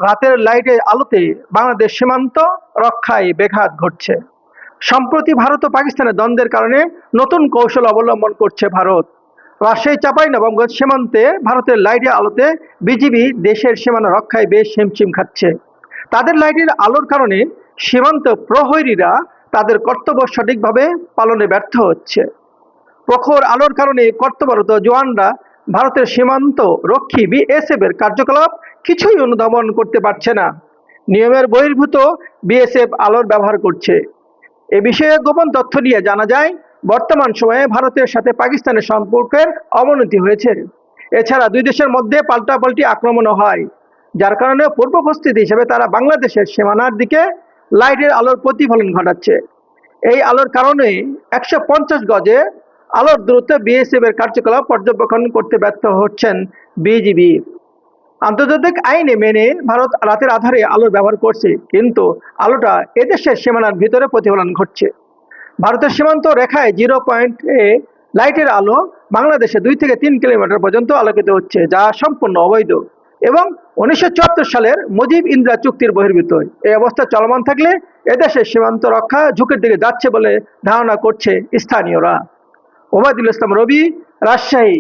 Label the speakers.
Speaker 1: রাতের লাইটের আলোতে বাংলাদেশ সীমান্ত রক্ষায় ব্যাঘাত ঘটছে। সম্প্রতি ভারত ও পাকিস্তানের দ্বন্দ্বের কারণে নতুন কৌশল অবলম্বন করছে ভারত। রাজশাহী চাঁপাইনবাবগঞ্জ সীমান্তে ভারতের লাইটের আলোতে বিজিবি দেশের সীমানা রক্ষায় বেশ হিমশিম খাচ্ছে। তাদের লাইটের আলোর কারণে সীমান্ত প্রহরীরা তাদের কর্তব্য সঠিকভাবে পালনে ব্যর্থ হচ্ছে। প্রখর আলোর কারণে কর্তব্যরত জওয়ানরা ভারতের সীমান্ত রক্ষী বিএসএফ এর কার্যকলাপ কিছুই অনুধাবন করতে পারছে না। নিয়মের বহির্ভূত বিএসএফ আলোর ব্যবহার করছে। এ বিষয়ে গোপন তথ্য নিয়ে জানা যায়, বর্তমান সময়ে ভারতের সাথে পাকিস্তানের সম্পর্কের অবনতি হয়েছে। এছাড়া দুই দেশের মধ্যে পাল্টাপাল্টি আক্রমণও হয়, যার কারণে পূর্ব প্রস্তুতি হিসেবে তারা বাংলাদেশের সীমানার দিকে লাইটের আলোর প্রতিফলন ঘটাচ্ছে। এই আলোর কারণে 150 গজে আলোর দূরত্বে বিএসএফ এর কার্যকলাপ পর্যবেক্ষণ করতে ব্যর্থ হচ্ছেন বিজিবি। আন্তর্জাতিক আইনে মেনে ভারত রাতের আধারে আলোর ব্যবহার করছে, কিন্তু আলোটা এদেশের সীমানার ভিতরে প্রতিফলন ঘটছে। ভারতের সীমান্ত রেখায় 0 পয়েন্টে লাইটের আলো বাংলাদেশে 2 থেকে 3 কিলোমিটার পর্যন্ত আলোকিত হচ্ছে, যা সম্পূর্ণ অবৈধ এবং 1974 সালের মুজিব ইন্দিরা চুক্তির বহির্ভূত। এই অবস্থা চলমান থাকলে এদেশের সীমান্ত রক্ষা ঝুঁকির দিকে যাচ্ছে বলে ধারণা করছে স্থানীয়রা। ওবায়দুল ইসলাম রবি, রাজশাহী।